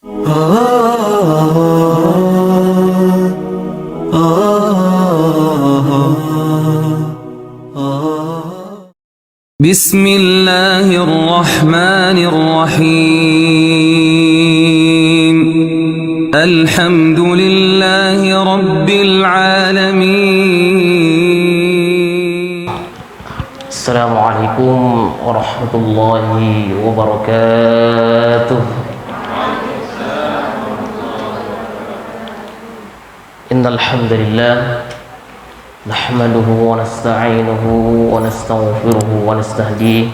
Bismillahirrahmanirrahim. Alhamdulillahi Rabbil Alamin. Assalamualaikum warahmatullahi wabarakatuh. Innal hamdalillah nahmaduhu wa nasta'inuhu wa nastaghfiruhu wa nastahdihi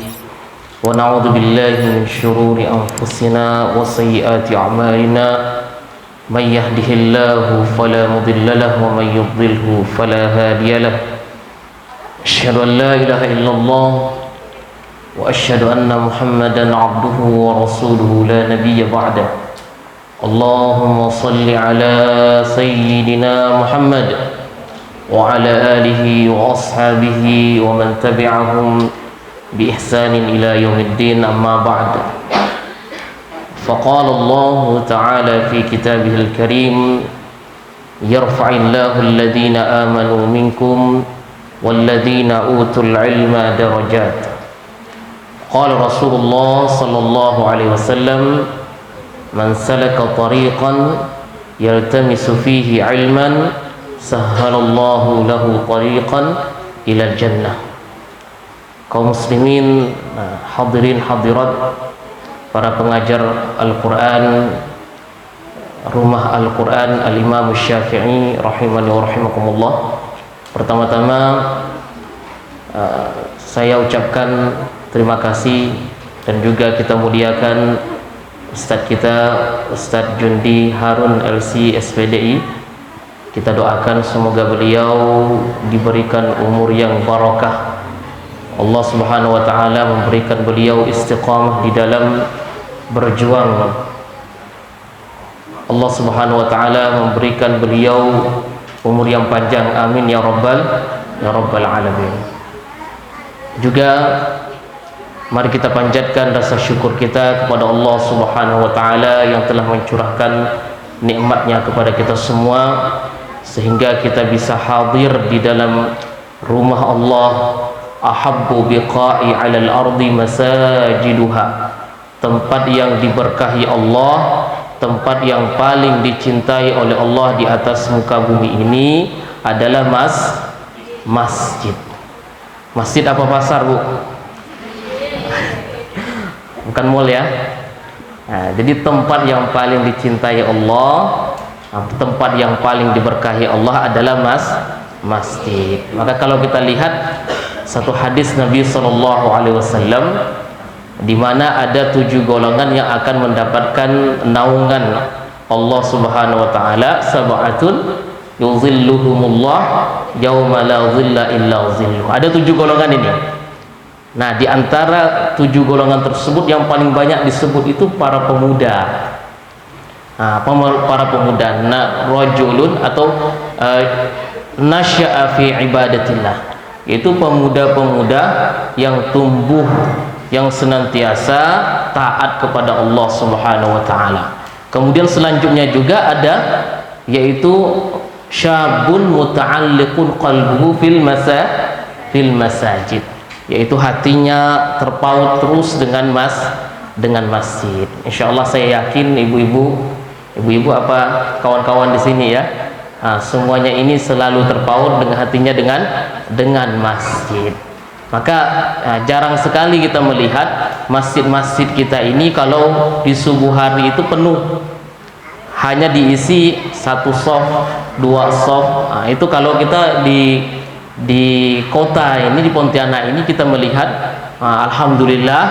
wa na'udzu billahi min shururi anfusina wa sayyiati a'malina. May yahdihillahu fala mudilla lahu wa may yudlilhu fala hadiya lahu. Asyhadu an la ilaha illallah wa asyhadu anna Muhammadan 'abduhu wa rasuluhu la nabiyya ba'da. Allahumma shalli ala sayyidina Muhammad wa ala alihi wa ashabihi wa man tabi'ahum bi ihsanin ila yaumiddin, amma ba'd. Faqala Allah ta'ala fi kitabihil karim, yarfa'illahu alladhina amanu minkum walladhina utul ilma darajat. Qala Rasulullah sallallahu alaihi wasallam, man salaka tariqan yaltamisu fihi ilman sahhalallahu lahu tariqan ila jannah. Kaum muslimin, hadirin hadirat, para pengajar Al-Quran, Rumah Al-Quran Al-Imam Syafi'i rahimani wa rahimakumullah. Pertama-tama saya ucapkan terima kasih dan juga kita muliakan Ustadz kita, Ustadz Jundi Harun LC SPDI. Kita doakan semoga beliau diberikan umur yang barakah. Allah Subhanahu wa taala memberikan beliau istiqamah di dalam berjuang. Allah Subhanahu wa taala memberikan beliau umur yang panjang. Amin ya rabbal alamin. Juga mari kita panjatkan rasa syukur kita kepada Allah Subhanahu wa taala yang telah mencurahkan nikmatnya kepada kita semua sehingga kita bisa hadir di dalam rumah Allah. Ahabbu biqa'i 'alal ardi masajiduha, tempat yang diberkahi Allah, tempat yang paling dicintai oleh Allah di atas muka bumi ini adalah masjid. Masjid apa pasar, Bu? Bukan mall ya. Nah, jadi tempat yang paling dicintai Allah, tempat yang paling diberkahi Allah adalah masjid. Maka kalau kita lihat satu hadis Nabi SAW, di mana ada 7 golongan yang akan mendapatkan naungan Allah Subhanahu wa taala, sab'atun yuzilluhumullah yauma la zilla illa zilluh. Ada 7 golongan ini. Nah, di antara 7 golongan tersebut yang paling banyak disebut itu para pemuda. Para pemuda, rajulun atau nasya'a fi ibadatillah, yaitu pemuda-pemuda yang tumbuh, yang senantiasa taat kepada Allah Subhanahu wa taala. Kemudian selanjutnya juga ada yaitu syabun muta'alliqun qalbuhu fil masajid, yaitu hatinya terpaut terus dengan masjid. Insyaallah saya yakin ibu-ibu apa kawan-kawan di sini ya, semuanya ini selalu terpaut dengan hatinya dengan masjid. Maka jarang sekali kita melihat masjid-masjid kita ini kalau di subuh hari itu penuh, hanya diisi 1 shaf, 2 shaf. Itu kalau kita di kota ini, di Pontianak ini, kita melihat alhamdulillah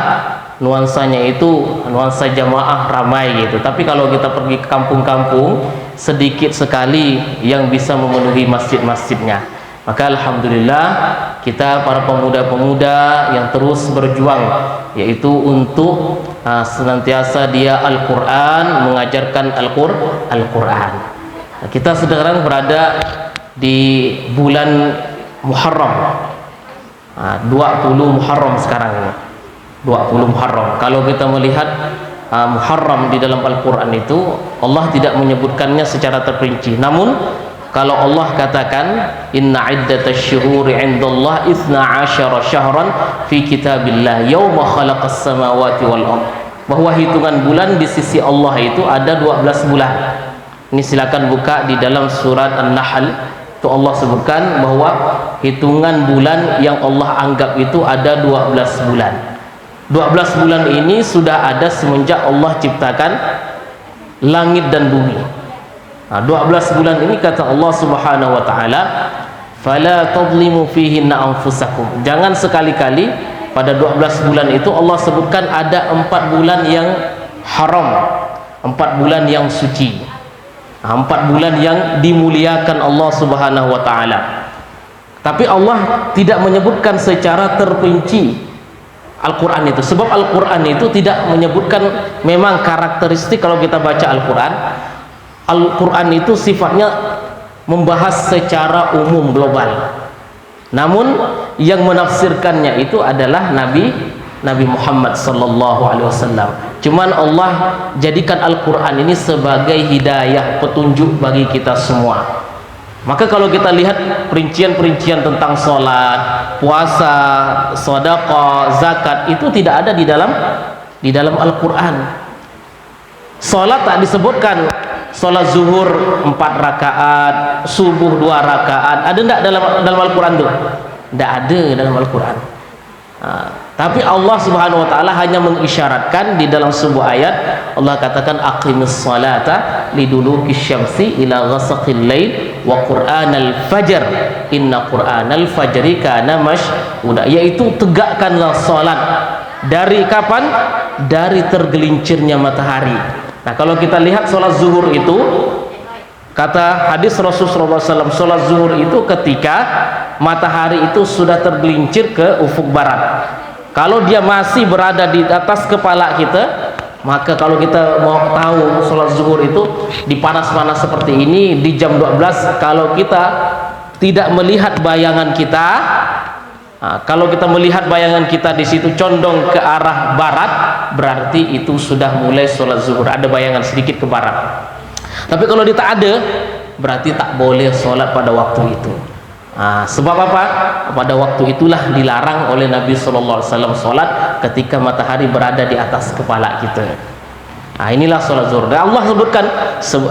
nuansanya itu nuansa jamaah ramai gitu. Tapi kalau kita pergi ke kampung-kampung, sedikit sekali yang bisa memenuhi masjid-masjidnya. Maka alhamdulillah kita para pemuda-pemuda yang terus berjuang, yaitu untuk senantiasa dia Al-Quran, mengajarkan Al-Quran. Kita sekarang berada di bulan Muharram, 20 Muharram sekarang ini. 20 Muharram. Kalau kita melihat Muharram di dalam Al-Quran itu Allah tidak menyebutkannya secara terperinci. Namun kalau Allah katakan inna iddatash syuhuri 'indallah 12 syahran fi kitabillah yauma khalaqas samawati wal ard, bahwa hitungan bulan di sisi Allah itu ada 12 bulan. Ini silakan buka di dalam surat An-Nahl, itu Allah sebutkan bahwa hitungan bulan yang Allah anggap itu ada 12 bulan. 12 bulan ini sudah ada semenjak Allah ciptakan langit dan bumi. Nah, 12 bulan ini kata Allah Subhanahu wa taala, "Fala tadlimu fihinna anfusakum." Jangan sekali-kali pada 12 bulan itu Allah sebutkan ada 4 bulan yang haram, 4 bulan yang suci. 4 bulan yang dimuliakan Allah Subhanahu wa taala. Tapi Allah tidak menyebutkan secara terperinci Al-Quran itu, sebab Al-Quran itu tidak menyebutkan memang karakteristik. Kalau kita baca Al-Quran, Al-Quran itu sifatnya membahas secara umum global, namun yang menafsirkannya itu adalah Nabi Muhammad sallallahu alaihi wasallam. Cuman Allah jadikan Al-Quran ini sebagai hidayah, petunjuk bagi kita semua. Maka kalau kita lihat perincian-perincian tentang sholat, puasa, sedekah, zakat, itu tidak ada di dalam Al-Quran. Sholat tak disebutkan. Sholat zuhur 4 rakaat, subuh 2 rakaat. Ada tidak dalam Al-Quran itu? Tidak ada dalam Al-Quran. Tapi Allah Subhanahu wa taala hanya mengisyaratkan di dalam sebuah ayat. Allah katakan aqimis salata liduluki syamsi ila ghasaqil lail wa qur'anal fajr inna qur'anal fajri kana mashhuda, yaitu tegakkanlah salat dari kapan? Dari tergelincirnya matahari. Nah, kalau kita lihat salat zuhur itu, kata hadis Rasulullah SAW, salat zuhur itu ketika matahari itu sudah tergelincir ke ufuk barat. Kalau dia masih berada di atas kepala kita, maka kalau kita mau tahu sholat zuhur itu di panas-panas seperti ini di jam 12, kalau kita tidak melihat bayangan kita, kalau kita melihat bayangan kita di situ condong ke arah barat, berarti itu sudah mulai sholat zuhur, ada bayangan sedikit ke barat. Tapi kalau dia tak ada, berarti tak boleh sholat pada waktu itu. Sebab apa? Pada waktu itulah dilarang oleh Nabi SAW sholat ketika matahari berada di atas kepala kita. Inilah sholat zuhur. Dan Allah sebutkan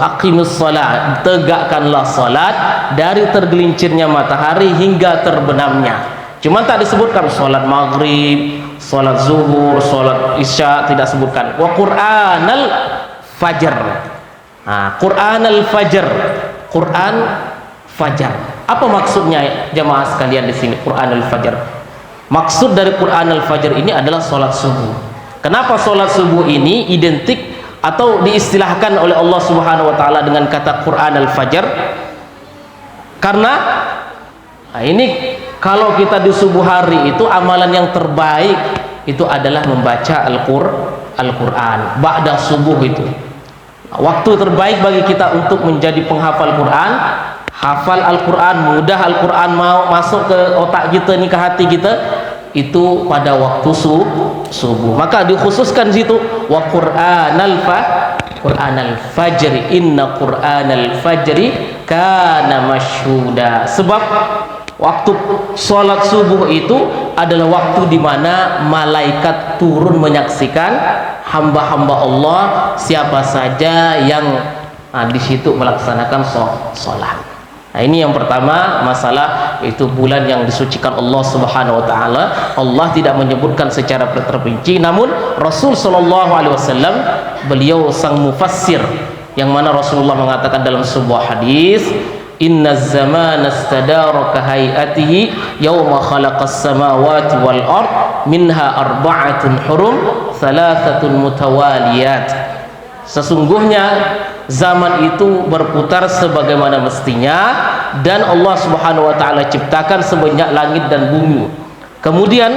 aqimus sholat, tegakkanlah sholat dari tergelincirnya matahari hingga terbenamnya. Cuma tak disebutkan sholat maghrib, sholat zuhur, sholat isya, tidak sebutkan. Wa qur'anal fajr. Qur'anal fajr, Quran fajar. Apa maksudnya jamaah sekalian di sini Quranul Fajr? Maksud dari Quranul Fajr ini adalah sholat subuh. Kenapa sholat subuh ini identik atau diistilahkan oleh Allah Subhanahu wa taala dengan kata Quranul Fajr? Karena ini kalau kita di subuh hari itu amalan yang terbaik itu adalah membaca Al-Quran ba'da subuh itu. Waktu terbaik bagi kita untuk menjadi penghafal Quran, hafal Al-Quran, mudah Al-Quran mau masuk ke otak kita, ke hati kita, itu pada waktu subuh. Maka dikhususkan situ wa Qur'anal fajri inna Qur'anal fajri kana mashhuda. Sebab waktu sholat subuh itu adalah waktu di mana malaikat turun menyaksikan hamba-hamba Allah siapa saja yang di situ melaksanakan sholat. Ini yang pertama, masalah itu bulan yang disucikan Allah Subhanahu wa taala. Allah tidak menyebutkan secara terperinci, namun Rasul sallallahu alaihi wasallam beliau sang mufassir, yang mana Rasulullah mengatakan dalam sebuah hadis, inna zamana istadara ka hayatihi yauma khalaqas samawati wal ard minha arba'atun hurum thalathatun mutawaliyat. Sesungguhnya zaman itu berputar sebagaimana mestinya, dan Allah Subhanahu wa taala ciptakan sebanyak langit dan bumi. Kemudian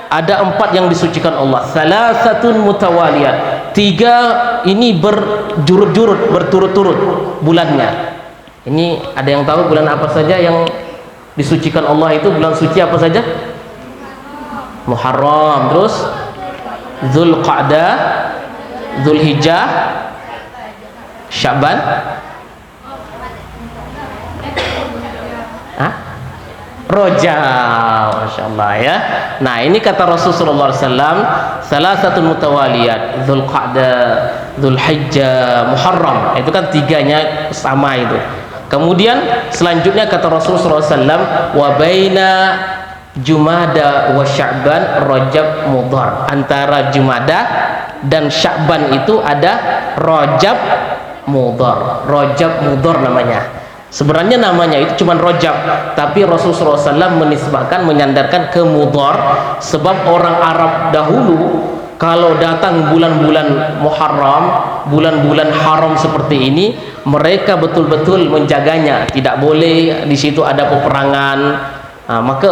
ada 4 yang disucikan Allah, salasatun mutawaliyat. 3 ini berjurut-jurut, berturut-turut bulannya. Ini ada yang tahu bulan apa saja yang disucikan Allah itu? Bulan suci apa saja? Muharram, terus Zulqa'dah, Dzulhijjah, Sya'ban, Rajab, Masya Allah ya. Nah ini kata Rasulullah SAW, salah satu mutawaliyat, Dzulqa'dah, Dzulhijjah, Muharram, itu kan tiganya sama itu. Kemudian selanjutnya kata Rasulullah SAW, wa baina Jumada wa Sya'ban Rajab Mudhar, antara Jumada dan Sya'ban itu ada Rajab Mudhar. Rajab Mudhar namanya. Sebenarnya namanya itu cuma Rajab, tapi Rasulullah SAW menisbahkan, menyandarkan ke Mudhar, sebab orang Arab dahulu kalau datang bulan-bulan Muharram, bulan-bulan haram seperti ini, mereka betul-betul menjaganya. Tidak boleh di situ ada peperangan. Nah, maka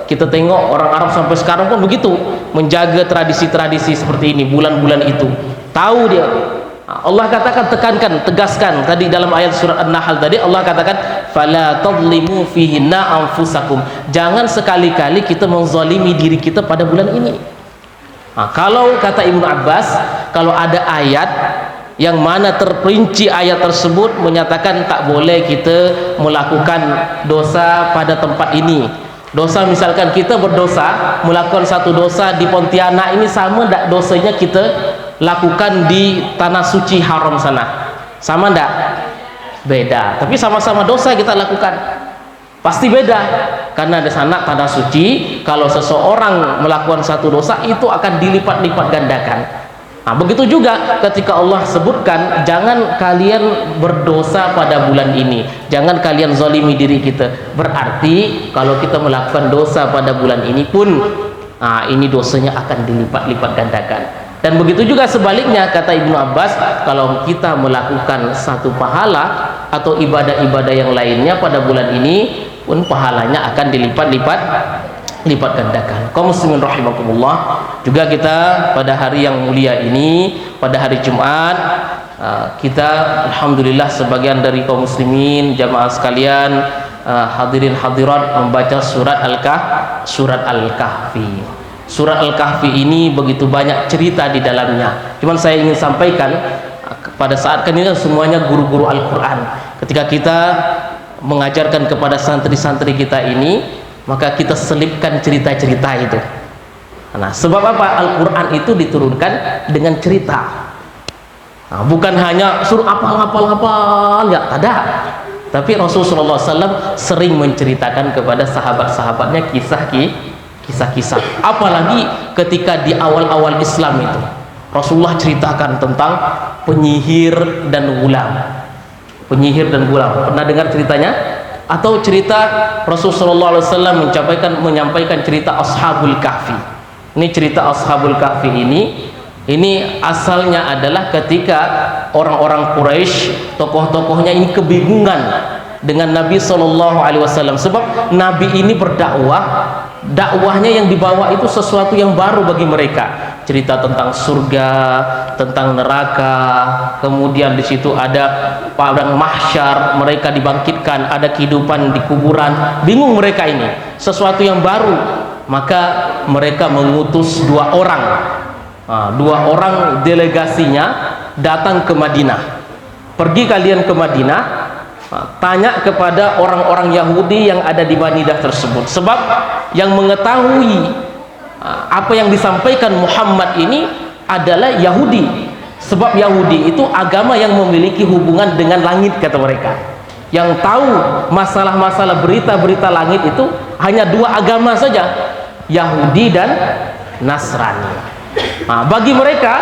kita tengok orang Arab sampai sekarang pun begitu, menjaga tradisi-tradisi seperti ini bulan-bulan itu. Tahu dia. Allah katakan, tekankan, tegaskan tadi dalam ayat surat An-Nahl tadi, Allah katakan fala tadlimu fihinna anfusakum, jangan sekali-kali kita menzalimi diri kita pada bulan ini. Nah, kalau kata Ibnu Abbas, kalau ada ayat yang mana terperinci ayat tersebut menyatakan tak boleh kita melakukan dosa pada tempat ini. Dosa, misalkan kita berdosa melakukan satu dosa di Pontianak, ini sama tak dosanya kita lakukan di tanah suci haram sana? Sama enggak? Beda. Tapi sama-sama dosa kita lakukan. Pasti beda. Karena di sana tanah suci, kalau seseorang melakukan satu dosa itu akan dilipat-lipat gandakan. Nah, begitu juga ketika Allah sebutkan jangan kalian berdosa pada bulan ini, jangan kalian zalimi diri kita. Berarti kalau kita melakukan dosa pada bulan ini pun, ini dosanya akan dilipat-lipat gandakan. Dan begitu juga sebaliknya, kata Ibnu Abbas, kalau kita melakukan satu pahala atau ibadah-ibadah yang lainnya pada bulan ini pun pahalanya akan dilipat-lipat gandakan. Kaum muslimin rahimakumullah, juga kita pada hari yang mulia ini, pada hari Jumat, kita alhamdulillah sebagian dari kaum muslimin jamaah sekalian, hadirin hadirat, membaca surat Al-Kahfi. Surat Al-Kahfi ini begitu banyak cerita di dalamnya. Cuman saya ingin sampaikan, pada saat kan ini semuanya guru-guru Al-Quran, ketika kita mengajarkan kepada santri-santri kita ini, maka kita selipkan cerita-cerita itu. Nah, sebab apa? Al-Quran itu diturunkan dengan cerita. Nah, bukan hanya suruh hafal ya, ada. Tapi Rasulullah SAW sering menceritakan kepada sahabat-sahabatnya kisah-kisah. Apalagi ketika di awal-awal Islam itu, Rasulullah ceritakan tentang penyihir dan gulam. Penyihir dan gulam. Pernah dengar ceritanya? Atau cerita Rasulullah SAW menyampaikan cerita Ashabul Kahfi. Ini cerita Ashabul Kahfi ini asalnya adalah ketika orang-orang Quraisy, tokoh-tokohnya ini kebingungan dengan Nabi SAW, sebab Nabi ini berdakwah, dakwahnya yang dibawa itu sesuatu yang baru bagi mereka. Cerita tentang surga, tentang neraka, kemudian di situ ada padang mahsyar, mereka dibangkitkan, ada kehidupan di kuburan. Bingung mereka ini, sesuatu yang baru. Maka mereka mengutus dua orang delegasinya datang ke Madinah. Pergi kalian ke Madinah, tanya kepada orang-orang Yahudi yang ada di Madinah tersebut, sebab yang mengetahui apa yang disampaikan Muhammad ini adalah Yahudi. Sebab Yahudi itu agama yang memiliki hubungan dengan langit, kata mereka. Yang tahu masalah-masalah berita-berita langit itu hanya dua agama saja, Yahudi dan Nasrani. Nah, bagi mereka,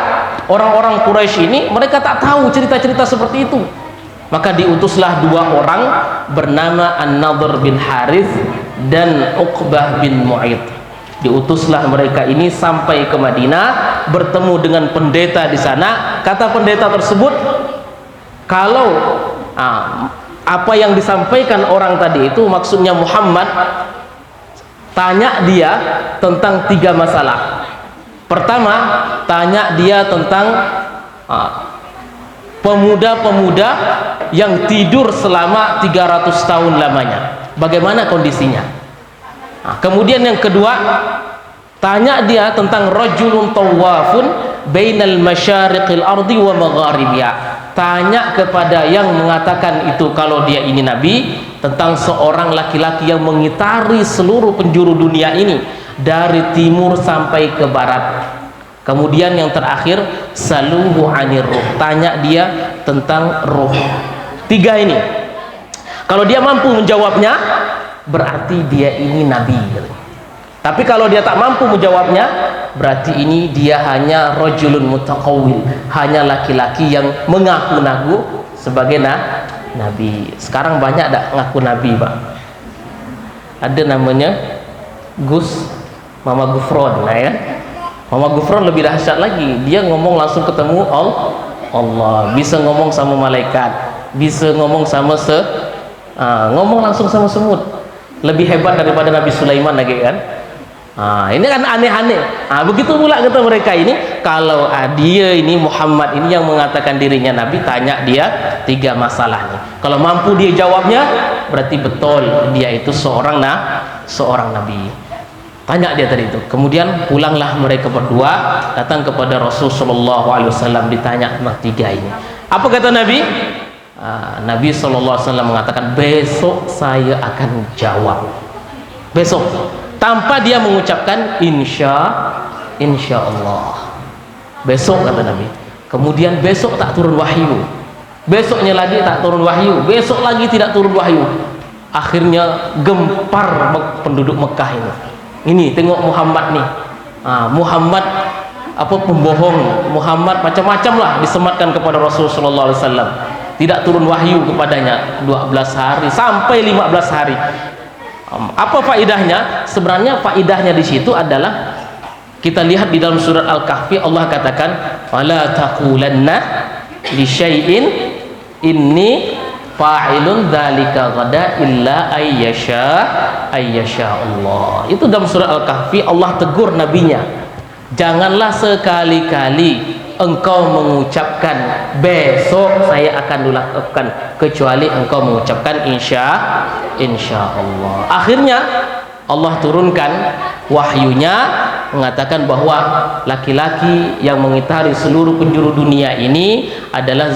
orang-orang Quraisy ini, mereka tak tahu cerita-cerita seperti itu. Maka diutuslah dua orang bernama An-Nadhr bin Harith dan Uqbah bin Mu'ayth. Diutuslah mereka ini sampai ke Madinah, bertemu dengan pendeta di sana. Kata pendeta tersebut, kalau apa yang disampaikan orang tadi itu maksudnya Muhammad, tanya dia tentang tiga masalah. Pertama, tanya dia tentang pemuda-pemuda yang tidur selama 300 tahun lamanya, bagaimana kondisinya. Nah, kemudian yang kedua, Tanya dia tentang rajulun tawafun bainal masyariqil ardi wa magharibiha. Tanya kepada yang mengatakan itu kalau dia ini nabi, tentang seorang laki-laki yang mengitari seluruh penjuru dunia ini dari timur sampai ke barat. Kemudian yang terakhir, saluhu anir ruh. Tanya dia tentang ruh. 3 ini. Kalau dia mampu menjawabnya, berarti dia ini nabi. Tapi kalau dia tak mampu menjawabnya, berarti ini dia hanya rajulun mutaqawwil, hanya laki-laki yang mengaku-ngaku sebagai nabi. Sekarang banyak tak ngaku nabi, Pak? Ada namanya Gus Mama Gufron, nah ya. Mama Gufron lebih dahsyat lagi. Dia ngomong langsung ketemu Allah, bisa ngomong sama malaikat, bisa ngomong sama ngomong langsung sama semut. Lebih hebat daripada Nabi Sulaiman lagi kan. Ini kan aneh-aneh. Begitu pula kata mereka ini, kalau dia ini Muhammad ini yang mengatakan dirinya nabi, tanya dia 3 masalah nih. Kalau mampu dia jawabnya, berarti betul dia itu seorang nabi. Tanya dia tadi itu. Kemudian pulanglah mereka berdua datang kepada Rasul sallallahu alaihi wasallam, ditanya tentang 3 ini. Apa kata Nabi? Nabi sallallahu alaihi wasallam mengatakan, besok saya akan jawab. Besok, tanpa dia mengucapkan insya Allah. Besok kata Nabi. Kemudian besok tak turun wahyu, besoknya lagi tak turun wahyu, besok lagi tidak turun wahyu. Akhirnya gempar penduduk Mekah ini. Ini tengok Muhammad nih. Muhammad apa pembohong, Muhammad macam-macam lah disematkan kepada Rasul sallallahu alaihi wasallam. Tidak turun wahyu kepadanya 12 hari sampai 15 hari. Apa faidahnya? Sebenarnya faidahnya di situ adalah kita lihat di dalam surat Al-Kahfi, Allah katakan, "Wala taqulanna li syai'in inni fa'ilun dzalika ghada illa ayyasha Allah." Itu dalam surat Al-Kahfi Allah tegur nabinya, janganlah sekali-kali engkau mengucapkan besok saya akan lakukan, kecuali engkau mengucapkan insya Allah. Akhirnya Allah turunkan wahyunya mengatakan bahwa laki-laki yang mengitari seluruh penjuru dunia ini adalah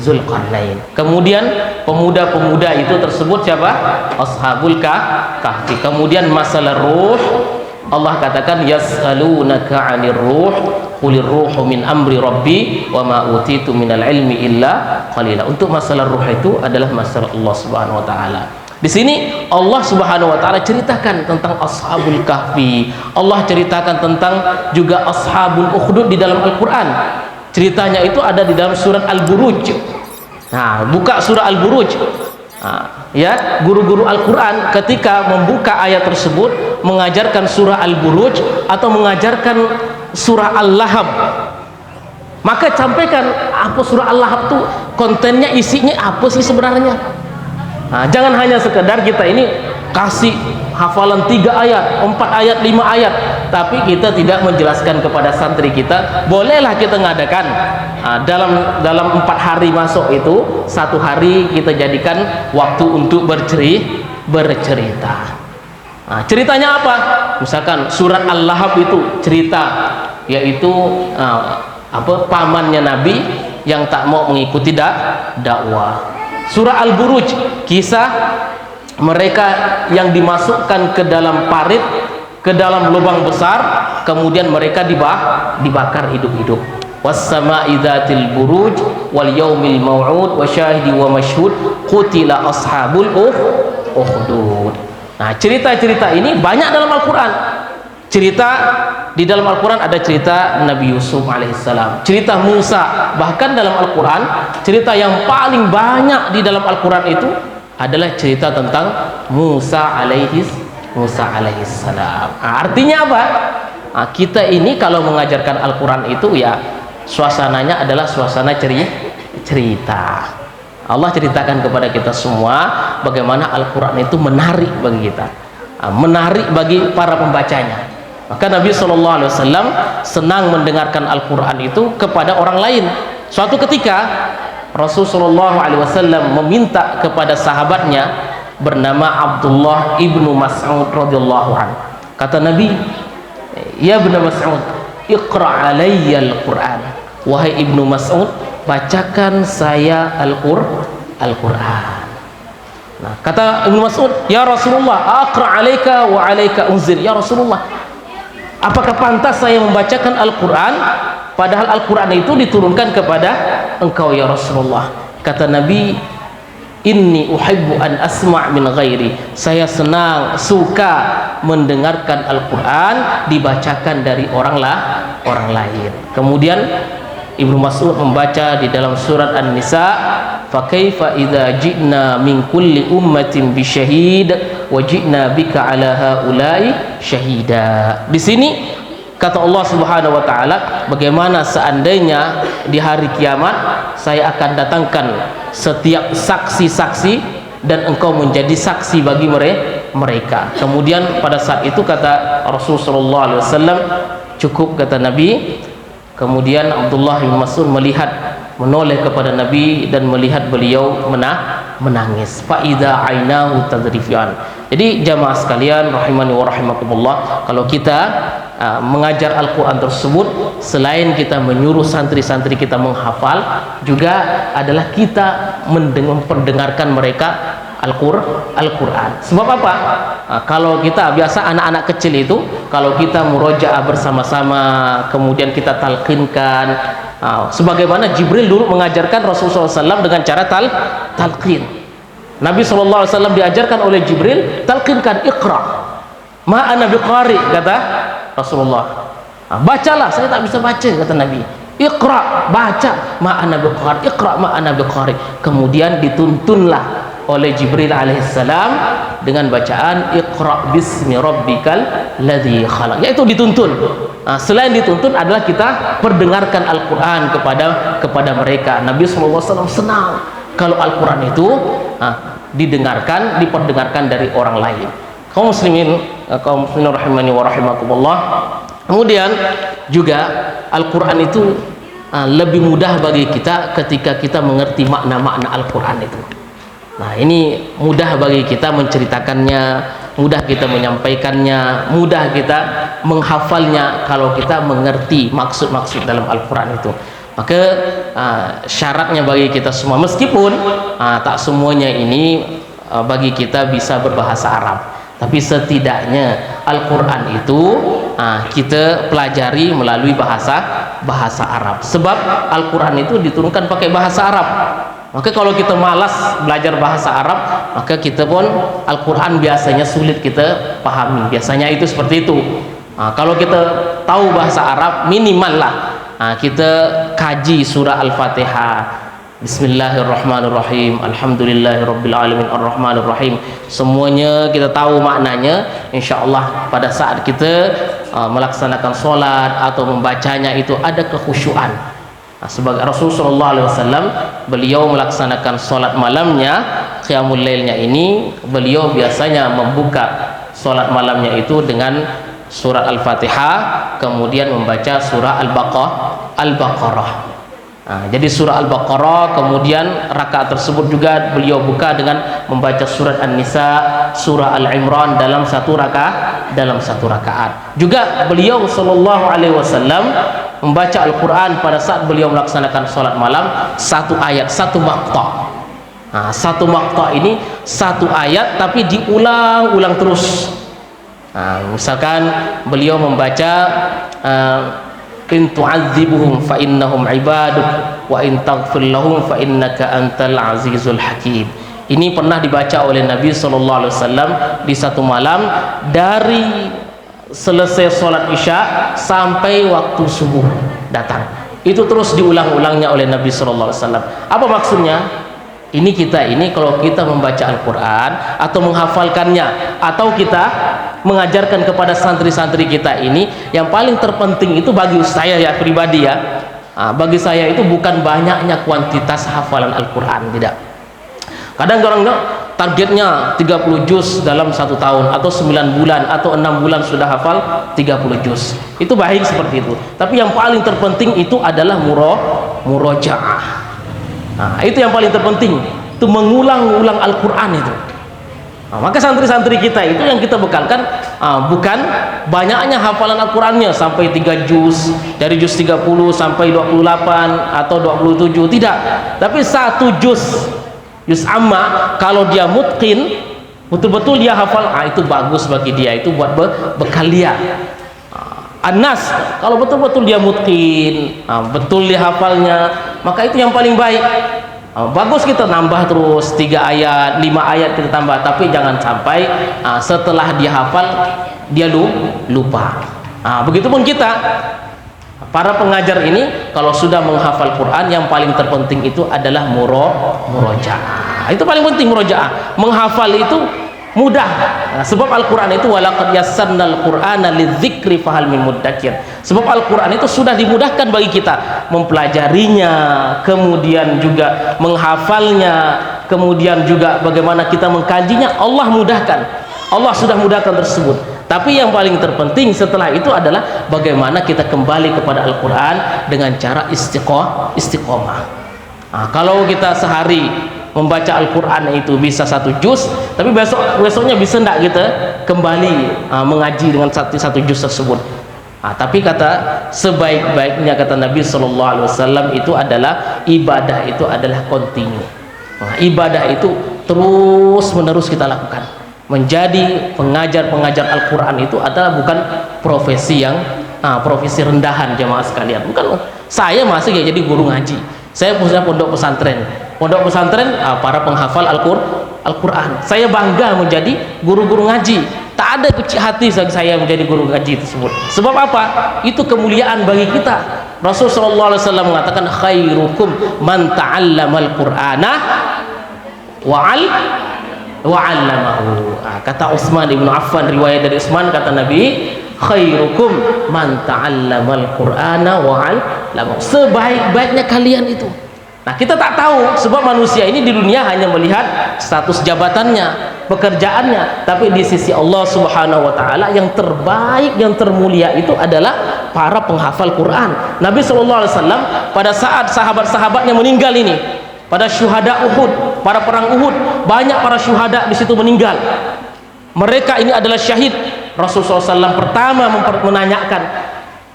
Zulqarnain. Kemudian pemuda-pemuda itu tersebut siapa? Ashabul Kahfi. Kemudian masalah ruh, Allah katakan yas'alunaka 'anir ruh qulir ruhu min amri rabbi wa ma utitu minal ilmi illa qalila. Untuk masalah ruh itu adalah masalah Allah Subhanahu wa taala. Di sini Allah Subhanahu wa taala ceritakan tentang Ashabul Kahfi. Allah ceritakan tentang juga Ashabul Ukhdud di dalam Al-Qur'an. Ceritanya itu ada di dalam surat Al-Buruj. Buka surah Al-Buruj. Ya, guru-guru Al-Quran ketika membuka ayat tersebut mengajarkan surah Al-Buruj atau mengajarkan surah Al-Lahab, maka sampaikan apa surah Al-Lahab tuh kontennya, isinya apa sih sebenarnya. Jangan hanya sekedar kita ini kasih hafalan 3 ayat, 4 ayat, 5 ayat, tapi kita tidak menjelaskan kepada santri kita. Bolehlah kita ngadakan dalam 4 hari masuk itu, 1 hari kita jadikan waktu untuk bercerita. Ceritanya apa? Misalkan surat Al-Lahab itu cerita, yaitu pamannya Nabi yang tak mau mengikuti dakwah. Surah Al-Buruj, kisah mereka yang dimasukkan ke dalam parit, ke dalam lubang besar, kemudian mereka dibakar hidup-hidup. Was-sama'i dzatil buruj wal yaumil mau'ud wa syahidi wa mashhud qutila ashabul ukhdud. Cerita-cerita ini banyak dalam Al-Qur'an. Cerita di dalam Al-Quran ada cerita Nabi Yusuf alaihissalam, cerita Musa. Bahkan dalam Al-Quran cerita yang paling banyak di dalam Al-Quran itu adalah cerita tentang Musa alaihissalam. Artinya apa? Kita ini kalau mengajarkan Al-Quran itu ya suasananya adalah suasana cerita. Allah ceritakan kepada kita semua bagaimana Al-Quran itu menarik bagi kita, menarik bagi para pembacanya. Maka Nabi SAW senang mendengarkan Al-Quran itu kepada orang lain. Suatu ketika Rasulullah SAW meminta kepada sahabatnya bernama Abdullah ibnu Mas'ud radhiyallahu anhu. Kata Nabi, Ya Ibnu Mas'ud, iqra' alayya al-Qur'an. Wahai Ibnu Mas'ud, bacakan saya Al-Qur'an. Nah, kata Ibnu Mas'ud, ya Rasulullah, aqra' alayka wa alayka unzil. Ya Rasulullah, apakah pantas saya membacakan Al-Qur'an padahal Al-Qur'an itu diturunkan kepada engkau ya Rasulullah? Kata Nabi, inni uhibbu an asma' min ghairi. Saya senang, suka mendengarkan Al-Qur'an dibacakan dari orang lain. Kemudian Ibnu Mas'ud membaca di dalam surat An-Nisa, fa kaifa idza ji'na min kulli ummatin bi syahid wa ji'na bika ala haula'i syahida. Di sini kata Allah Subhanahu wa taala, bagaimana seandainya di hari kiamat saya akan datangkan setiap saksi-saksi dan engkau menjadi saksi bagi mereka. Kemudian pada saat itu kata Rasulullah SAW, cukup kata Nabi. Kemudian Abdullah bin Mas'ud menoleh kepada Nabi dan melihat beliau menangis. Faida ainahu tadrifian. Jadi jamaah sekalian rahimani wa rahimakumullah, kalau kita mengajar Al-Quran tersebut, selain kita menyuruh santri-santri kita menghafal, juga adalah kita memperdengarkan mereka Al-Quran. Sebab apa? Kalau kita biasa anak-anak kecil itu, kalau kita murojaah bersama-sama, kemudian kita talqinkan, sebagaimana Jibril dulu mengajarkan Rasulullah SAW dengan cara talqin. Nabi SAW diajarkan oleh Jibril, talqinkan, iqra' ma ana biqari, kata Rasulullah. Bacalah, saya tak bisa baca, kata Nabi. Iqra', baca, ma ana biqari, iqra' ma ana biqari. Kemudian dituntunlah oleh Jibril alaihissalam dengan bacaan iqra' bismi rabbikal ladzi khalaq, yaitu dituntun. Selain dituntun adalah kita perdengarkan Al-Quran kepada mereka. Nabi SAW senang kalau Al-Quran itu didengarkan, diperdengarkan dari orang lain. Kaum muslimin rahimani wa rahimakumullah. Kemudian juga Al-Quran itu lebih mudah bagi kita ketika kita mengerti makna-makna Al-Quran itu. Nah, ini mudah bagi kita menceritakannya, mudah kita menyampaikannya, mudah kita menghafalnya kalau kita mengerti maksud-maksud dalam Al-Quran itu. Maka syaratnya bagi kita semua, meskipun tak semuanya ini bagi kita bisa berbahasa Arab, tapi setidaknya Al-Quran itu kita pelajari melalui bahasa Arab. Sebab Al-Quran itu diturunkan pakai bahasa Arab. Maka kalau kita malas belajar bahasa Arab, maka kita pun Al-Quran biasanya sulit kita pahami. Biasanya itu seperti itu. Kalau kita tahu bahasa Arab, minimal lah kita kaji surah Al-Fatihah. Bismillahirrahmanirrahim, alhamdulillahirabbil alamin, arrahmanirrahim. Semuanya kita tahu maknanya. InsyaAllah pada saat kita melaksanakan sholat atau membacanya itu ada kekhusyuan. Sebagai Rasulullah SAW, beliau melaksanakan sholat malamnya, qiyamul lailnya ini, beliau biasanya membuka sholat malamnya itu dengan surat Al-Fatihah, kemudian membaca surah Al-Baqarah. Jadi surah Al-Baqarah, kemudian rakaat tersebut juga beliau buka dengan membaca surat An-Nisa, surah Al-Imran dalam satu rakaat. Juga beliau sallallahu alaihi wasallam membaca Al-Quran pada saat beliau melaksanakan sholat malam, satu ayat, satu maqta'. Satu maqta' ini satu ayat tapi diulang-ulang terus. Misalkan beliau membaca in tu'adzibuhum fa innahum ibaduk wa in taghfir lahum fa innaka antal azizul hakim. Ini pernah dibaca oleh Nabi SAW di satu malam, dari selesai sholat isya sampai waktu subuh datang. Itu terus diulang-ulangnya oleh Nabi SAW. Apa maksudnya? Ini kalau kita membaca Al-Quran atau menghafalkannya, atau kita mengajarkan kepada santri-santri kita ini, yang paling terpenting itu bagi saya ya pribadi ya, bagi saya itu bukan banyaknya kuantitas hafalan Al-Quran, tidak. Kadang orang targetnya 30 juz dalam 1 tahun, atau 9 bulan atau 6 bulan sudah hafal 30 juz. Itu baik seperti itu, tapi yang paling terpenting itu adalah murojaah. Itu yang paling terpenting, itu mengulang-ulang Al-Quran itu. Maka santri-santri kita itu yang kita bekalkan bukan banyaknya hafalan Al-Qur'annya sampai 3 juz, dari juz 30 sampai 28 atau 27, tidak. Tapi 1 juz amma, kalau dia mutqin, betul-betul dia hafal, itu bagus bagi dia, itu buat bekal dia. An-Nas, kalau betul-betul dia mutqin, betul dia hafalnya, maka itu yang paling baik. Bagus kita nambah terus 3 ayat, 5 ayat kita tambah, tapi jangan sampai setelah dia hafal dia lupa. Begitupun kita, para pengajar ini, kalau sudah menghafal Quran, yang paling terpenting itu adalah murojaah. Itu paling penting, murojaah. Menghafal itu mudah, sebab Al-Quran itu walaqad yassarnal Qur'ana lidzikri fahal min muddakir. Sebab Al-Quran itu sudah dimudahkan bagi kita mempelajarinya, kemudian juga menghafalnya, kemudian juga bagaimana kita mengkajinya. Allah mudahkan, Allah sudah mudahkan tersebut. Tapi yang paling terpenting setelah itu adalah bagaimana kita kembali kepada Al-Quran dengan cara istiqomah. Kalau kita sehari membaca Al-Quran itu bisa 1 juz, tapi besoknya bisa enggak kita kembali mengaji dengan satu juz tersebut. Tapi kata sebaik-baiknya, kata Nabi SAW, itu adalah ibadah, itu adalah kontinu. Ibadah itu terus menerus kita lakukan. Menjadi pengajar Al-Quran itu adalah bukan profesi yang profesi rendahan, jemaah sekalian. Bukan, saya masih jadi guru ngaji, saya punya pondok pesantren, para penghafal Al-Quran. Saya bangga menjadi guru-guru ngaji. Tak ada kecil hati saya menjadi guru ngaji tersebut. Sebab apa? Itu kemuliaan bagi kita. Rasulullah SAW mengatakan, khairukum man ta'allamal Qur'ana wa'allamahu. Kata Utsman ibn Affan, riwayat dari Utsman, kata Nabi, khairukum man ta'allamal Qur'ana wa'allamahu. Sebaik-baiknya kalian itu. Nah, kita tak tahu, sebab manusia ini di dunia hanya melihat status jabatannya, pekerjaannya, tapi di sisi Allah Subhanahu wa taala yang terbaik, yang termulia itu adalah para penghafal Quran. Nabi SAW pada saat sahabat-sahabatnya meninggal ini, pada syuhada Uhud, para perang Uhud, banyak para syuhada di situ meninggal. Mereka ini adalah syahid. Rasulullah SAW pertama menanyakan,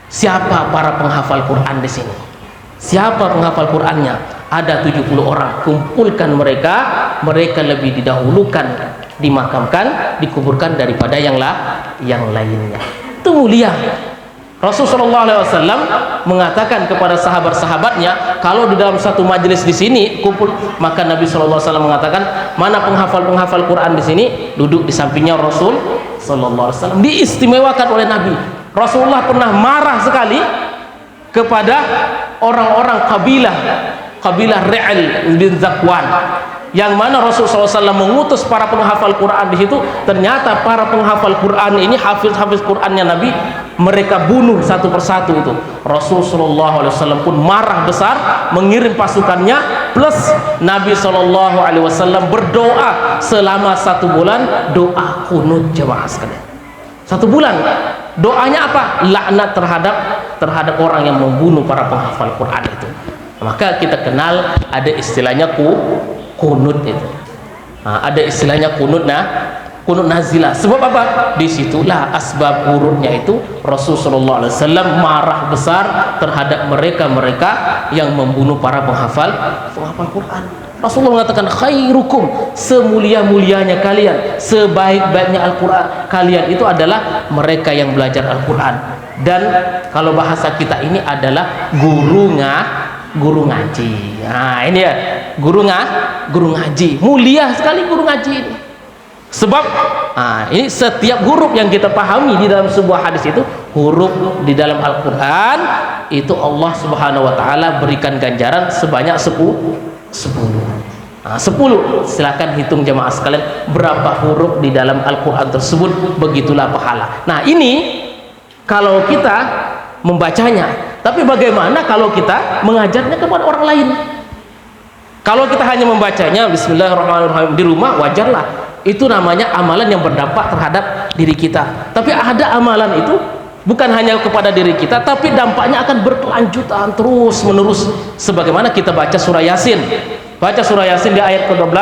siapa para penghafal Quran di sini? Siapa penghafal Qurannya? Ada 70 orang. Kumpulkan mereka lebih didahulukan, dimakamkan, dikuburkan daripada yang lainnya. Itu mulia. Rasulullah SAW mengatakan kepada sahabat-sahabatnya, kalau di dalam satu majelis di sini kumpul, maka Nabi SAW mengatakan, mana penghafal Quran di sini, duduk di sampingnya Rasul SAW. Diistimewakan oleh Nabi. Rasulullah pernah marah sekali kepada orang-orang kabilah Ri'al bin Zakwan, yang mana Rasulullah SAW mengutus para penghafal Quran di situ. Ternyata para penghafal Quran ini, hafiz Qurannya Nabi, mereka bunuh satu persatu itu. Rasulullah SAW pun marah besar, mengirim pasukannya, plus Nabi SAW berdoa selama 1 bulan, doa kunut, jemaah sekalian. 1 bulan. Doanya apa? Laknat terhadap orang yang membunuh para penghafal Quran itu. Maka kita kenal ada istilahnya kunut itu. Ada istilahnya kunut nazilah. Sebab apa? Disitulah asbab urutnya itu Rasulullah SAW marah besar terhadap mereka yang membunuh para penghafal Quran. Rasulullah mengatakan, khairukum, semulia-mulianya kalian, sebaik-baiknya Al-Quran kalian itu adalah mereka yang belajar Al-Quran. Dan kalau bahasa kita ini adalah guru ngaji. Nah, ini ya, guru ngaji. Mulia sekali guru ngaji ini. Sebab ini setiap huruf yang kita pahami di dalam sebuah hadis itu, huruf di dalam Al-Quran itu Allah Subhanahu wa taala berikan ganjaran sebanyak 10. 10. Silakan hitung jemaah sekalian berapa huruf di dalam Al-Quran tersebut, begitulah pahala. Nah, ini kalau kita membacanya. Tapi bagaimana kalau kita mengajarnya kepada orang lain? Kalau kita hanya membacanya bismillahirrahmanirrahim di rumah, wajarlah, itu namanya amalan yang berdampak terhadap diri kita. Tapi ada amalan itu bukan hanya kepada diri kita, tapi dampaknya akan berkelanjutan terus menerus. Sebagaimana kita baca surah Yasin. Baca surah Yasin di ayat ke-12,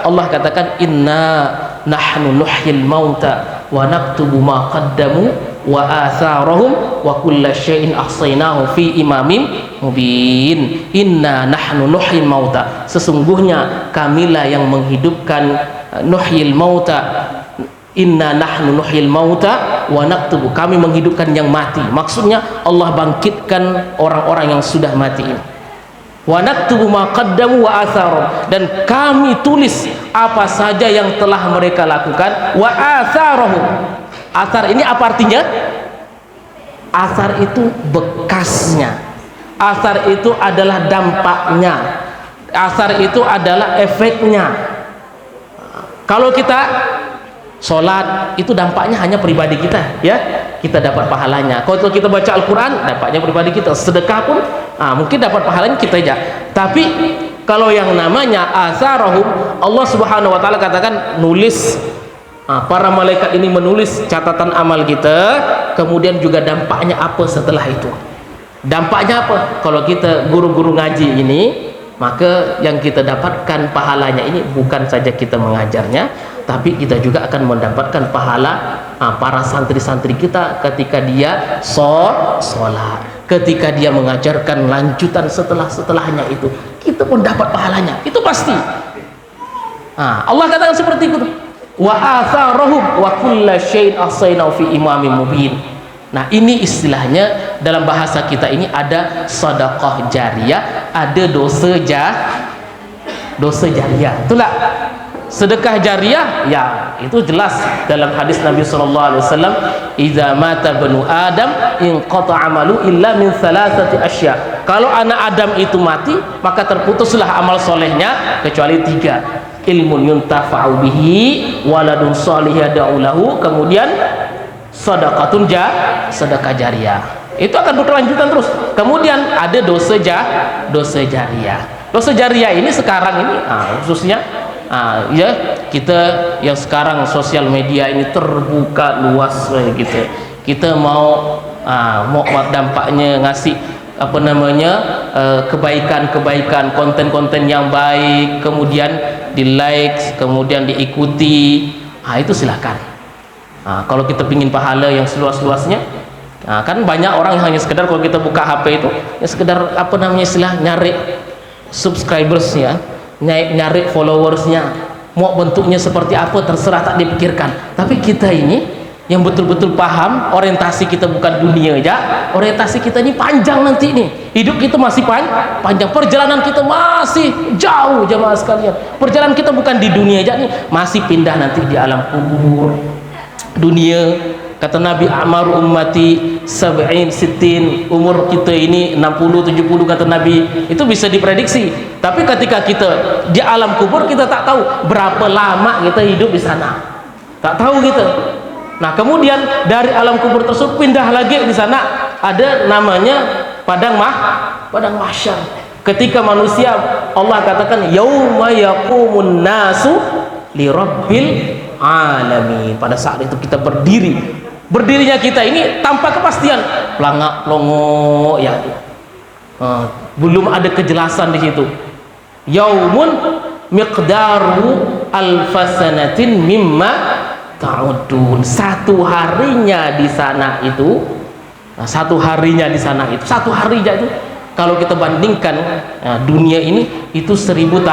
Allah katakan, inna nahnu nuhyil mauta wa naktubu ma qaddamu wa atharahum wa kulla syai'in ahsaynahu fi imamin mubin. Inna nahnu nuhyil mauta, sesungguhnya kamilah yang menghidupkan, nuhyil mauta, inna nahnu nuhyil mauta wa naktubu, kami menghidupkan yang mati. Maksudnya Allah bangkitkan orang-orang yang sudah mati ini. Wa naktubu ma qaddamu wa atharum, dan kami tulis apa saja yang telah mereka lakukan. Wa atharahum, athar ini apa artinya? Athar itu bekasnya, athar itu adalah dampaknya, athar itu adalah efeknya. Kalau kita sholat itu dampaknya hanya pribadi kita, ya, kita dapat pahalanya. Kalau kita baca Al-Quran, dampaknya pribadi kita. Sedekah pun mungkin dapat pahalanya kita aja. Tapi kalau yang namanya atharahum, Allah Subhanahu wa taala katakan nulis, para malaikat ini menulis catatan amal kita, kemudian juga dampaknya apa setelah itu. Dampaknya apa? Kalau kita guru-guru ngaji ini, maka yang kita dapatkan pahalanya ini bukan saja kita mengajarnya, tapi kita juga akan mendapatkan pahala para santri-santri kita ketika dia sholat, ketika dia mengajarkan lanjutan setelahnya itu, kita pun dapat pahalanya, itu pasti. Allah katakan seperti itu. Wa atharahum wa kulla syai'in ahsaynahu fi imamin mubin. Nah, ini istilahnya dalam bahasa kita ini ada sedekah jariyah, ada dosa jariyah. Itulah sedekah jariyah, ya itu jelas dalam hadis Nabi sallallahu alaihi wasallam, idza mata banu adam inqata amalu illa min thalathati asya. Kalau anak Adam itu mati, maka terputuslah amal solehnya kecuali 3. Ilmun yuntafa'u bihi, waladun shalih yad'u lahu, kemudian sedekatun sedekah jariyah. Itu akan berkelanjutan terus. Kemudian ada dosa jariyah. Dosa jariyah ini sekarang ini khususnya ya, kita yang sekarang sosial media ini terbuka luas gitu. Kita mau dampaknya ngasih kebaikan-kebaikan, konten-konten yang baik, kemudian di like, kemudian diikuti, itu silakan. Kalau kita pingin pahala yang seluas-luasnya, kan banyak orang yang hanya sekedar kalau kita buka HP itu ya sekedar nyari subscribersnya, nyari followersnya, mau bentuknya seperti apa terserah, tak dipikirkan. Tapi kita ini yang betul-betul paham, orientasi kita bukan dunia aja, orientasi kita ini panjang nanti nih, hidup kita masih panjang, perjalanan kita masih jauh jamaah sekalian. Perjalanan kita bukan di dunia aja nih, masih pindah nanti di alam kubur. Dunia, kata Nabi, amaru ummati sab'in sittin, umur kita ini 60-70 kata Nabi, itu bisa diprediksi. Tapi ketika kita di alam kubur, kita tak tahu berapa lama kita hidup di sana, tak tahu kita. Nah, kemudian dari alam kubur tersebut pindah lagi di sana, ada namanya padang mahsyar. Ketika manusia, Allah katakan yauma yaqumun nasu li rabbil alamin. Pada saat itu kita berdirinya kita ini tanpa kepastian, pelangak pelongo ya, belum ada kejelasan di situ. Yaumun miqdaru alfasanatin mimma ta'udun. Satu harinya di sana itu, satu harinya itu kalau kita bandingkan dunia ini itu 1000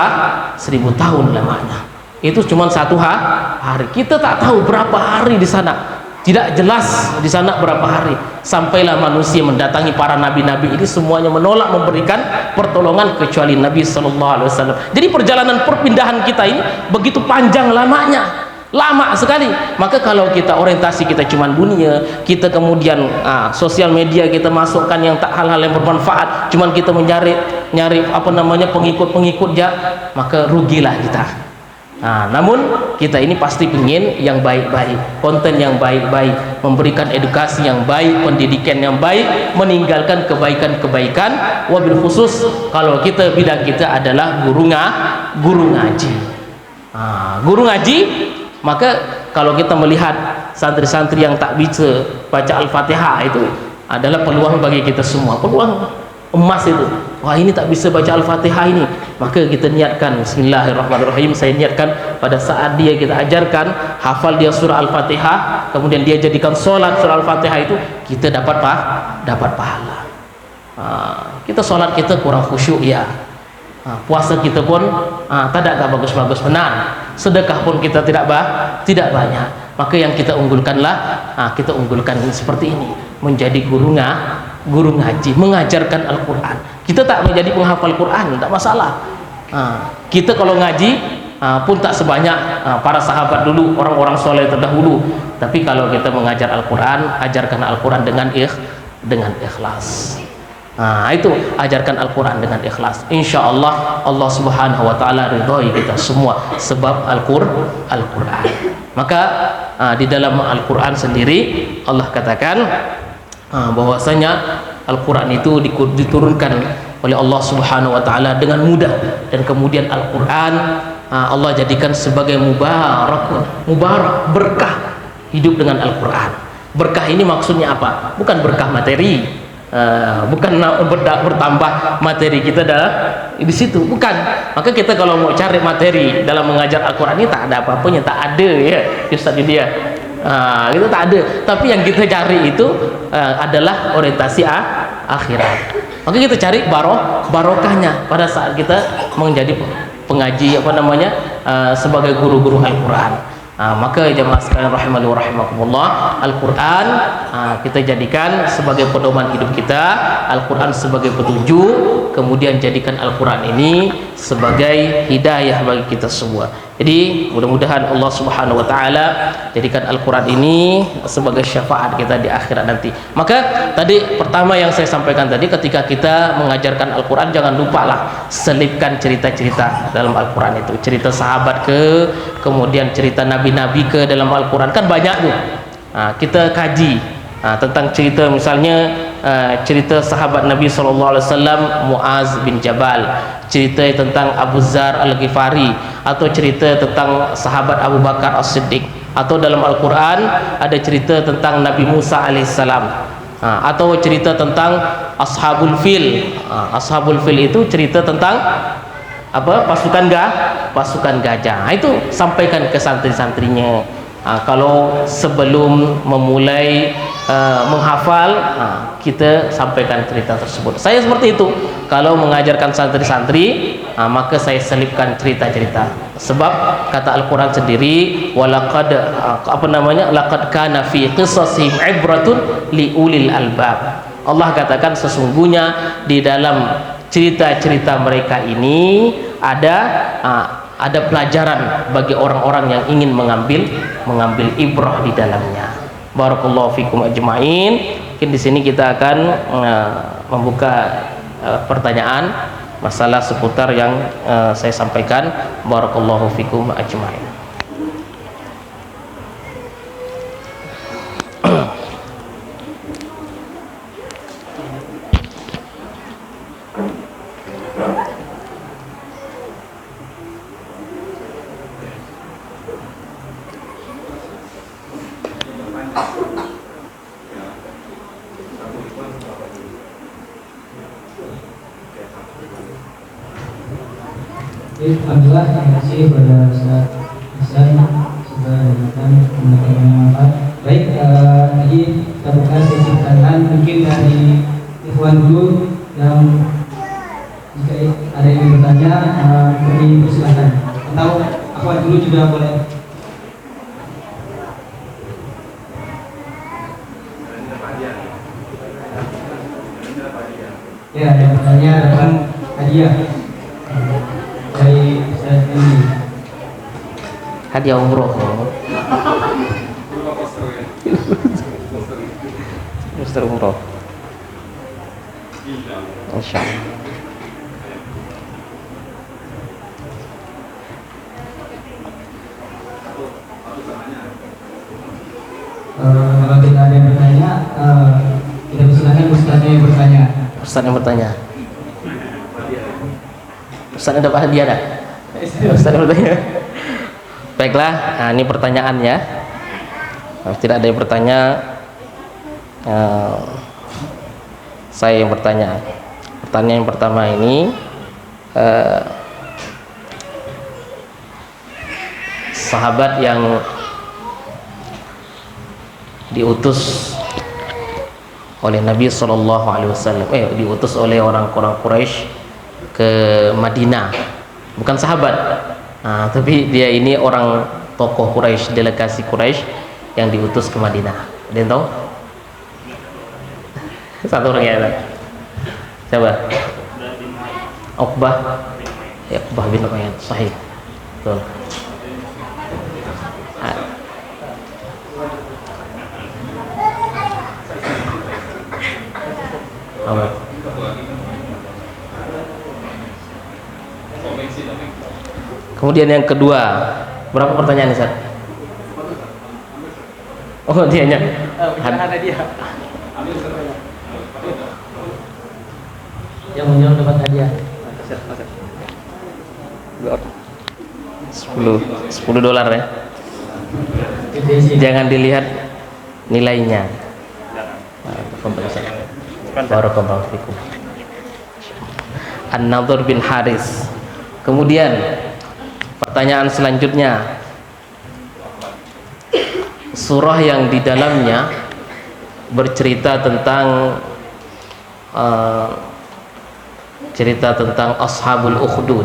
tahun lamanya. Itu cuma satu hari. Kita tak tahu berapa hari di sana, tidak jelas di sana berapa hari. Sampailah manusia mendatangi para nabi-nabi ini, semuanya menolak memberikan pertolongan kecuali Nabi sallallahu alaihi wasallam. Jadi perjalanan perpindahan kita ini begitu panjang lamanya, lama sekali. Maka kalau kita orientasi kita cuma dunia, kita kemudian sosial media kita masukkan yang tak hal-hal yang bermanfaat, cuman kita nyari pengikut ya, maka rugilah kita. Namun kita ini pasti ingin yang baik-baik, konten yang baik-baik, memberikan edukasi yang baik, pendidikan yang baik, meninggalkan kebaikan-kebaikan. Wabil khusus kalau kita bidang kita adalah guru ngaji. Guru ngaji, maka kalau kita melihat santri-santri yang tak bisa baca Al-Fatihah, itu adalah peluang bagi kita semua, peluang emas itu. wah ini tak bisa baca Al-Fatihah ini, maka kita niatkan Bismillahirrahmanirrahim, saya niatkan pada saat dia kita ajarkan hafal dia surah Al-Fatihah, kemudian dia jadikan solat surah Al-Fatihah itu, kita dapat pahala. Kita solat kita kurang khusyuk ya, puasa kita pun tak ada bagus-bagus benar, sedekah pun kita tidak banyak, maka yang kita unggulanlah kita unggulkan seperti ini, menjadi guru ngaji, mengajarkan Al-Quran. Kita tak menjadi penghafal Quran, tak masalah. Kita kalau ngaji pun tak sebanyak para sahabat dulu, orang-orang soleh terdahulu, tapi kalau kita mengajar Al-Quran, ajarkan Al-Quran dengan ikhlas. Itu ajarkan Al-Quran dengan ikhlas, insya Allah Allah subhanahu wa ta'ala ridhoi kita semua sebab Al-Quran. Maka di dalam Al-Quran sendiri Allah katakan bahwasanya Al-Quran itu diturunkan oleh Allah subhanahu wa ta'ala dengan mudah, dan kemudian Al-Quran Allah jadikan sebagai mubarak, berkah. Hidup dengan Al-Quran, berkah ini maksudnya apa? Bukan berkah materi, bukan bertambah materi kita di situ, bukan. Maka kita kalau mau cari materi dalam mengajar Al-Quran ini tak ada apa-apanya, tak ada ya Ustaz dia, itu tak ada. Tapi yang kita cari itu adalah orientasi akhirat. Maka kita cari barokahnya pada saat kita menjadi pengaji sebagai guru-guru Al-Quran. Maka jemaah sekalian rahimani wa rahimakumullah, Al-Quran kita jadikan sebagai pedoman hidup kita, Al-Quran sebagai petunjuk, kemudian jadikan Al-Quran ini sebagai hidayah bagi kita semua. Jadi mudah-mudahan Allah subhanahu wa ta'ala jadikan Al-Quran ini sebagai syafaat kita di akhirat nanti. Maka tadi pertama yang saya sampaikan tadi, ketika kita mengajarkan Al-Quran, jangan lupalah selipkan cerita-cerita dalam Al-Quran itu, cerita sahabat kemudian cerita nabi-nabi dalam Al-Quran, kan banyak tuh. Kita kaji tentang cerita, misalnya cerita sahabat Nabi SAW Muaz bin Jabal, cerita tentang Abu Zar Al-Ghifari, atau cerita tentang sahabat Abu Bakar As-Siddiq, atau dalam Al-Quran ada cerita tentang Nabi Musa alaihissalam, atau cerita tentang Ashabul Fil. Ashabul Fil itu cerita tentang pasukan gajah. Itu sampaikan ke santri-santrinya. Kalau sebelum memulai menghafal, kita sampaikan cerita tersebut. Saya seperti itu kalau mengajarkan santri-santri, maka saya selipkan cerita-cerita, sebab kata Al-Quran sendiri, walaqad laqad kana fi qisasihim ibratun liulil albab. Allah katakan sesungguhnya di dalam cerita-cerita mereka ini ada pelajaran bagi orang-orang yang ingin mengambil ibrah di dalamnya. Barakallahu fikum ajmain. Mungkin di sini kita akan membuka pertanyaan masalah seputar yang saya sampaikan. Barakallahu fikum ajmain. Alhamdulillah, terima kasih kepada Ustaz Hasan sudah memberikan pengetahuan yang manfaat. Baik, tadi kita buka sesi pertanyaan, mungkin dari Ikhwan dulu, yang jika ada yang bertanya kami persilakan, atau Ikhwan dulu juga boleh. Ya, yang bertanya dapat hadiah dari Ustaz ini. Hadiah umroh. Ustaz umroh. Insyaallah. Kalau tidak ada yang bertanya, kita persilakan Ustaznya yang bertanya. Ustaz yang bertanya. Ustaz yang dapat hadiah dah. Ustaz yang bertanya. Baiklah, ini pertanyaannya. Tidak ada yang bertanya, saya yang bertanya. Pertanyaan yang pertama ini, sahabat yang diutus oleh Nabi SAW, diutus oleh orang-orang Quraisy ke Madinah, bukan sahabat, tapi dia ini orang tokoh Quraisy, delegasi Quraisy yang diutus ke Madinah. Ada yang tahu? Satu orang ya. Siapa? Uqbah. Ya, Uqbah bin Umayyah. Sahih. Betul. Apa? Kemudian yang kedua, berapa pertanyaan Ustaz? Oh, dianya. Ada dia. Yang menjawab dapat hadiah. 10 dolar ya. Jangan dilihat nilainya. Barakallahu fikum. An-Nadhr bin Haris. Kemudian pertanyaan selanjutnya, surah yang di dalamnya bercerita tentang cerita tentang Ashabul Ukhdud.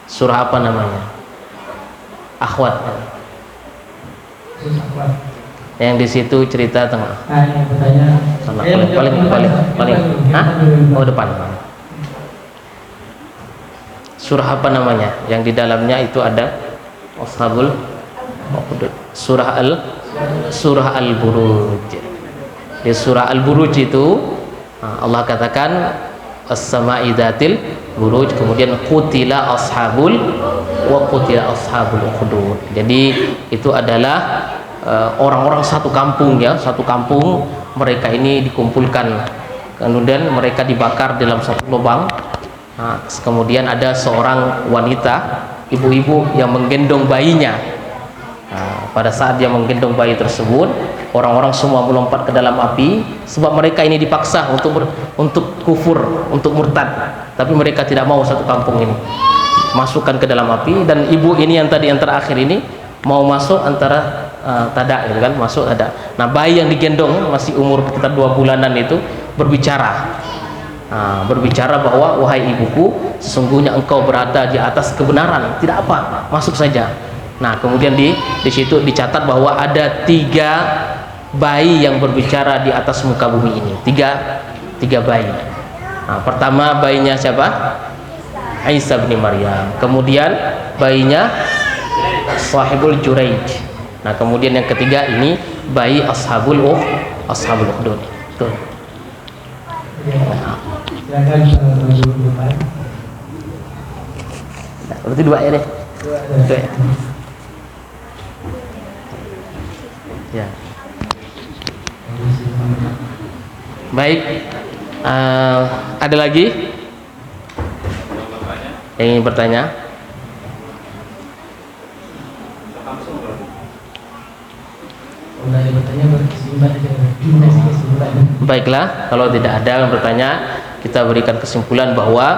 Surah apa namanya? Akhwat. Yang di situ cerita tentang paling depan. Surah apa namanya? Yang di dalamnya itu ada Ashabul Ukhdud. Surah Al-Buruj. Di surah Al-Buruj itu Allah katakan as-sama'i dzatil buruj, kemudian qutila ashabul ukhdud. Jadi itu adalah orang-orang satu kampung ya, satu kampung, mereka ini dikumpulkan, kemudian mereka dibakar dalam satu lubang. Kemudian ada seorang wanita, ibu-ibu yang menggendong bayinya. Pada saat dia menggendong bayi tersebut, orang-orang semua melompat ke dalam api, sebab mereka ini dipaksa untuk kufur, untuk murtad, tapi mereka tidak mau satu kampung ini masukkan ke dalam api. Dan ibu ini yang tadi yang terakhir ini mau masuk antara tada gitu kan, masuk tada. Nah, bayi yang digendong masih umur sekitar 2 bulanan itu berbicara, berbicara bahwa wahai ibuku, sesungguhnya engkau berada di atas kebenaran, tidak apa, masuk saja. Nah, kemudian di situ dicatat bahwa ada 3 bayi yang berbicara di atas muka bumi ini. Tiga bayi. Nah, pertama bayinya siapa? Isa bin Maryam. Kemudian bayinya Sahibul Juraij. Nah, kemudian yang ketiga ini bayi Ashabul Ukhdud. Tuh. Silakan depan. Nah, berarti 2 ya deh. 2 ya. Ya. Baik, ada lagi yang ingin bertanya? Baiklah, kalau tidak ada yang bertanya, kita berikan kesimpulan bahwa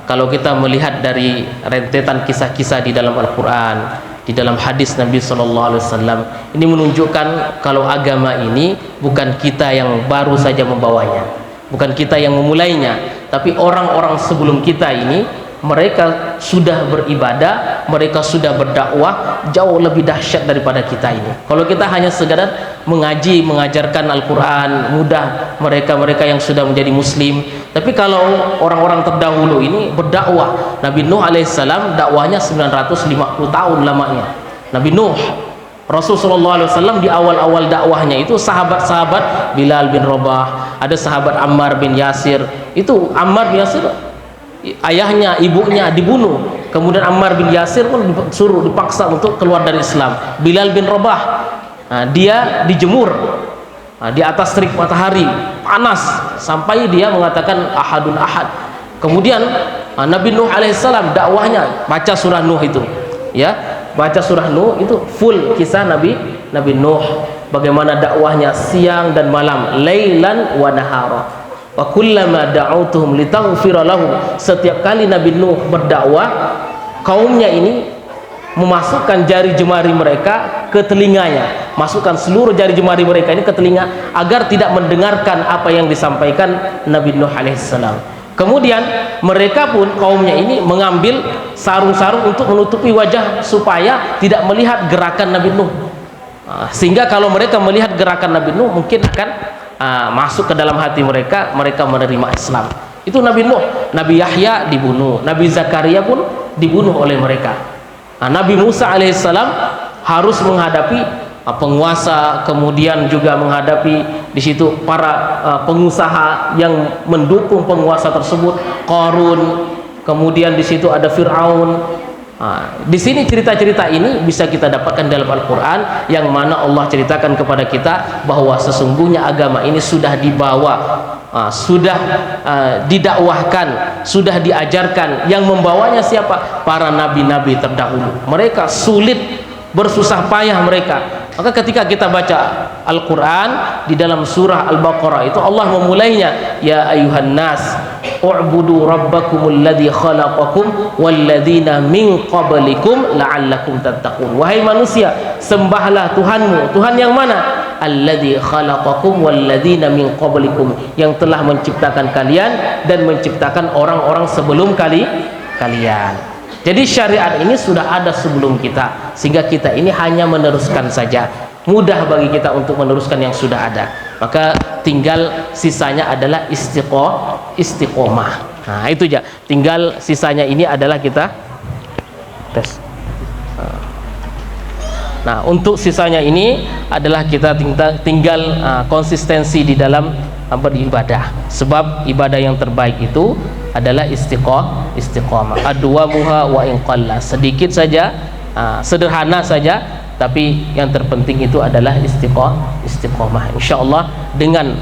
kalau kita melihat dari rentetan kisah-kisah di dalam Al-Quran, di dalam hadis Nabi SAW, ini menunjukkan kalau agama ini bukan kita yang baru saja membawanya, bukan kita yang memulainya, tapi orang-orang sebelum kita ini, mereka sudah beribadah, mereka sudah berdakwah jauh lebih dahsyat daripada kita ini. Kalau kita hanya sekadar mengaji, mengajarkan Al-Quran, mudah mereka yang sudah menjadi muslim. Tapi kalau orang-orang terdahulu ini berdakwah, Nabi Nuh alaihissalam dakwahnya 950 tahun lamanya. Nabi Nuh, Rasulullah SAW di awal-awal dakwahnya itu sahabat-sahabat Bilal bin Rabah, ada sahabat Ammar bin Yasir. Itu Ammar bin Yasir, ayahnya, ibunya dibunuh. Kemudian Ammar bin Yasir pun dipaksa untuk keluar dari Islam. Bilal bin Rabah, dia dijemur di atas terik matahari panas sampai dia mengatakan ahadun ahad. Kemudian Nabi Nuh alaihissalam dakwahnya, baca surah Nuh itu ya, baca surah Nuh itu full kisah Nabi Nuh, bagaimana dakwahnya siang dan malam, lailan wa nahara. wa kullama da'utuhum litaghfira lahum, setiap kali Nabi Nuh berdakwah, kaumnya ini memasukkan jari jemari mereka ke telinganya, masukkan seluruh jari jemari mereka ini ke telinga agar tidak mendengarkan apa yang disampaikan Nabi Nuh alaihissalam. Kemudian mereka pun, kaumnya ini, mengambil sarung-sarung untuk menutupi wajah supaya tidak melihat gerakan Nabi Nuh. Sehingga kalau mereka melihat gerakan Nabi Nuh, mungkin akan masuk ke dalam hati mereka, mereka menerima Islam. Itu Nabi Nuh. Nabi Yahya dibunuh, Nabi Zakaria pun dibunuh oleh mereka. Nabi Musa alaihissalam harus menghadapi penguasa, kemudian juga menghadapi di situ para pengusaha yang mendukung penguasa tersebut, Qarun, kemudian di situ ada Fir'aun. Di sini cerita-cerita ini bisa kita dapatkan dalam Al-Quran, yang mana Allah ceritakan kepada kita bahwa sesungguhnya agama ini sudah dibawa, sudah didakwahkan, sudah diajarkan. Yang membawanya siapa? Para nabi-nabi terdahulu. Mereka sulit, bersusah payah mereka. Maka ketika kita baca Al-Quran di dalam surah Al-Baqarah itu, Allah memulainya, ya ayuhan nas u'budu rabbakumul ladzi khalaqakum walladzina min qablikum la'allakum tattaqun. Wahai manusia, sembahlah Tuhanmu. Tuhan yang mana? Alladzi khalaqakum walladzina min qablikum, yang telah menciptakan kalian dan menciptakan orang-orang sebelum kalian. Jadi syariat ini sudah ada sebelum kita, sehingga kita ini hanya meneruskan saja. Mudah bagi kita untuk meneruskan yang sudah ada. Maka tinggal sisanya adalah istiqomah. Nah, itu aja. Tinggal sisanya ini adalah kita tes. Nah, untuk sisanya ini adalah kita tinggal konsistensi di dalam beribadah. Sebab ibadah yang terbaik itu adalah istiqomah. Adwamuha wa in qalla, sedikit saja, sederhana saja, tapi yang terpenting itu adalah istiqomah. Insyaallah dengan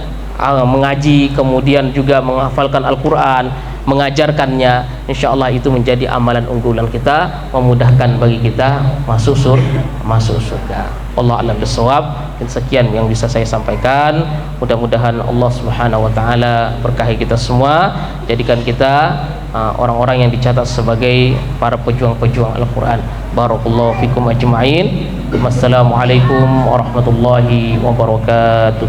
mengaji, kemudian juga menghafalkan Al-Quran, mengajarkannya, insyaallah itu menjadi amalan unggulan kita, memudahkan bagi kita masuk surga. Allah a'lam bissawab. Sekian yang bisa saya sampaikan. Mudah-mudahan Allah Subhanahu wa taala berkahi kita semua, jadikan kita orang-orang yang dicatat sebagai para pejuang-pejuang Al-Qur'an. Barakallahu fikum ajma'in. Wassalamualaikum warahmatullahi wabarakatuh.